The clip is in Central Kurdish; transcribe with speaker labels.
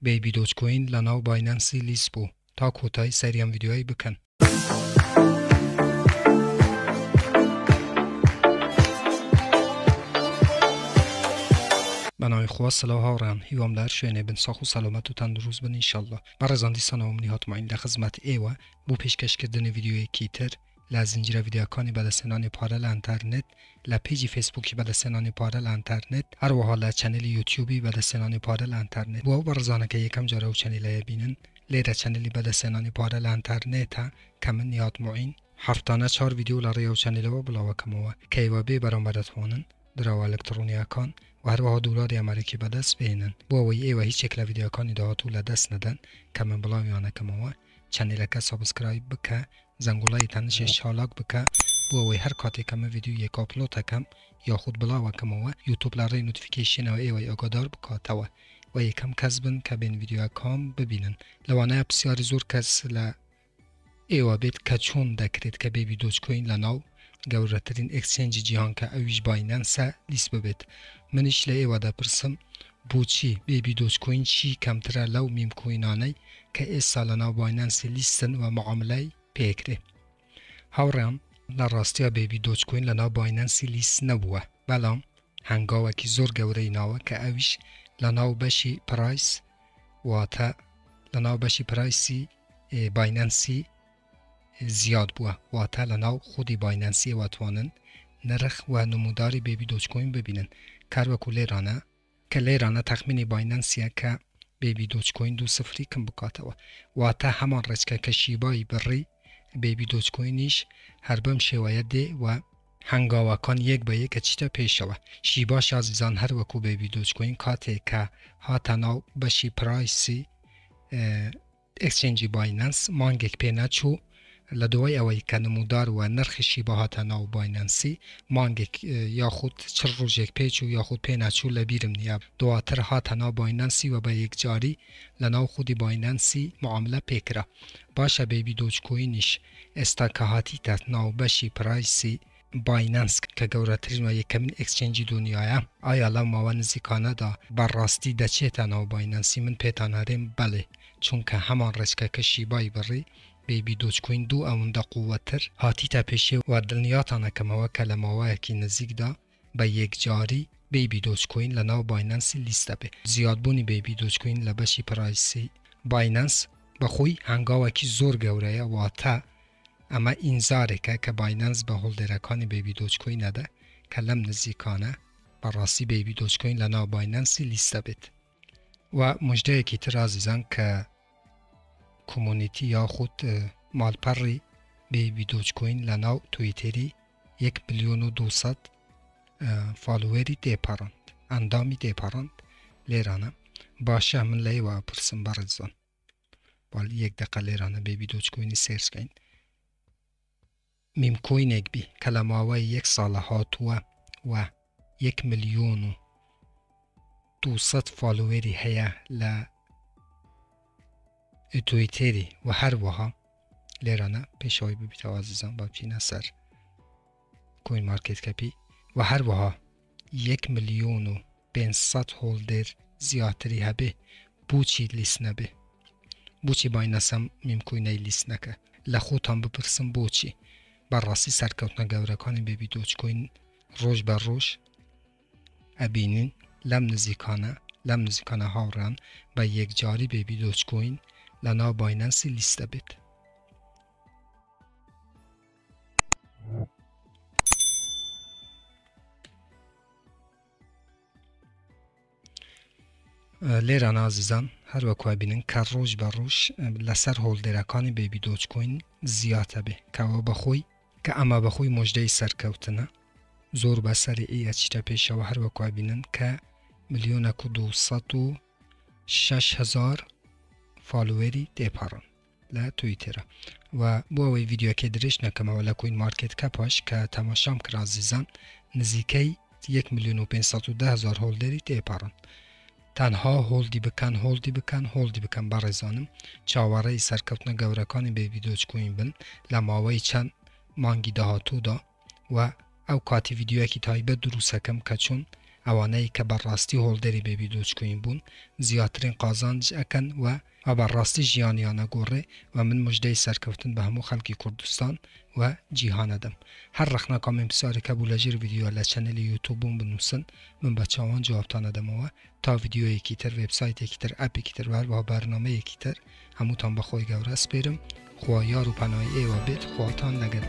Speaker 1: بیبی دوج کوین لناو بایننسی لیست بو تا کوتای سریم ویدیوهایی بکن. بنای خدا سلام هاوران هیوام در شوینه بن ساخو سلامت و تندروز بن انشالله. برازان دیسان اومنی هاتماین لخدمت ایوه بو پیشکش کردن ویدیوی کیتر لازنجیر ویدیوکانی بعد سنان پارل انترنت لپیجی فیسبوکی بعد سنان پارل انترنت هر و حالا چنل یوتیوبی بعد سنان پارل انترنت و برزانه که یکم جارو چنل بینن لیره چنلی بعد سنان پارل انترنت ها کمن نیات معین هفتانه 4 ویدیو لریو چنل و بلاو کموه که ایوه بی برام بدتوانن درو الکترونیا کان و هر وها دولار امریکی به دست بینن بووی ایوه هیچ شکل ویدیوکانی دهاتو لدست ندن کمن بلاویانه کموه چنل که سابسکرایب بکه زنگولای تنشش حالاک بکه بووی هر کاتی کم ویدیو یک آپلود کم یا خود بلاو کموه یوتیوب لاره نوتیفیکیشن و ایوه آگادار بکاتوه و یکم کسبن که بین ویدیو کام ببینن لوانه بسیار زور کس ل ایوه بیت که چون دکرید که بیبی دوج کوین لناو گورترین اکسچنج جهان که اویش بایننس لیست ببید منش لی ایوه دا پرسم بوچی بیبی دوج کوین چی کمتره لو میم کوینانه که از سالنا بایننس لیستن و معامله پیکره هاوران لراستی بیبی دوج کوین لنا بایننس لیست نبوه بلام هنگاوه که زور گوره ناوه که اویش لناو بشی پرایس و تا لناو بشی پرایسی بایننسی زیاد بوه و تا لناو خودی بایننسی و توانن نرخ و نموداری بیبی دوج کوین ببینن کار وکو لیرانه که لیرانه تخمینی بایننسیه که بیبی دوج کوین 2.0 کم بکاتوه و تا همان رچکه که شیبایی بری بیبی دوج کوینیش هر بم شوایه ده و هنگاوه کان یک به یک چیتا پیش شوه شیباش عزیزان هر وکو بیبی دوج کوین کاته که ها تناو بشی پرایسی اکسچنجی بایننس مانگک پینا چو لدوی اوی که نمودار و نرخ شیبه ها تناو بایننسی مانگک یا خود چر روژک پیچو یا خود پینا چو لبیرم نیاب دواتر ها تناو بایننسی و به یک جاری لناو خودی بایننسی معامله پیکره باشه بیبی دوج کوینش استاکهاتی تناو بشی پرایسی بایننس که گورترین و یکمین اکسچنجی دنیاه آیا لو ما نزدیکانه دا بر راستی دا چه تناو بایننسی من پیتاناریم بله چون که همان رشکه که شیبایی بری بیبی دوج کوین دو اونده قوتر هاتی تا پیشه و دلنیاتانه کموه کلموه که نزدیک دا به یک جاری بیبی دوج کوین لناو بایننسی لیسته به زیادبونی بیبی دوج کوین لبشی پرایسی بایننس بخوی هنگاوه که زور گوره و تا اما انذاره که بایننس به هولدرکان بیبی دوج کوین نده که لم نزدیکانه براستی بیبی دوج کوین لناو بایننسی لیسته بید و مجده که تر عزیزان که کمونیتی یا خود مالپری بیبی دوج کوین لناو تویتری 1,200,000 فالووری دیپارند اندامی دیپارند لیرانه باشه من لی و پرسم برزان بال یک دقیقه لیرانه بیبی دوج کوینی سرچ کن میم کوین اک بی کلمه و یک ساله هاتوه و 1,200,000 فالووری هیا ل تویتری و هر وها لیرانه پیشوی ببیت عزیزان با چین سر کوین مارکت کپی و هر وها 1,500,000 هولدر زیادتری هبه بوچی لیست نبه بوچی بایننسم میم کوینه لیست نکه لخوتان بپرسم بوچی بر راستی سرکوتنا گورکانی بیبی دوج کوین روش بر روش ابینین لم نزیکانه هاوران با یک جاری بیبی دوج کوین لنا بایننسی لیسته بید لیران عزیزان هر وکو بینن که روش بر روش لسر هولدرکانی بیبی دوج کوین زیاده به که بخوی که اما بخوی مجده سرکوتنه زور بسر ای اچتا پیشه و هر وکو بینن که 1,206,000 فالووری دیپارن ل تویتر و با ویدیو که درش نکم ولی کوین مارکت کپاش که تماشام کر عزیزان نزدیکی 1,510,000 هولدری دیپارن تنها هولدی بکن برزانم چاوره سرکوتنا گورکانی بیبی دوج کوین بن لماوی چند مانگی دهاتو دا و او کاتی ویدیو که تایبه دروسه کم که چون ئەوانەی کە بەڕاستی هۆڵدەری بێبی دۆچکۆین بوون زیاترین قازانج ئەکەن و بەڕاستی ژیانیانە گۆڕێ و من مژدەی سەرکەوتن بە هەموو خەڵکی کوردستان و جیهانەدەم. هەر ڕەخنا کامێن پرسیارێکە بوو لەژێر ڤیدیۆ لە چەنەلی یوتیوبم بنووسن من بە چاوان جوابتانەدەمەوە تا ڤیدیۆیەکی تر وێبسایتێکی تر ئەپێکی تر هەروەها بەرنامەیەکی تر هەمووتان بەخۆی گەورە سپێرم. خوا یار و پەنای ئێوە بێت خواتان لەگەڵ.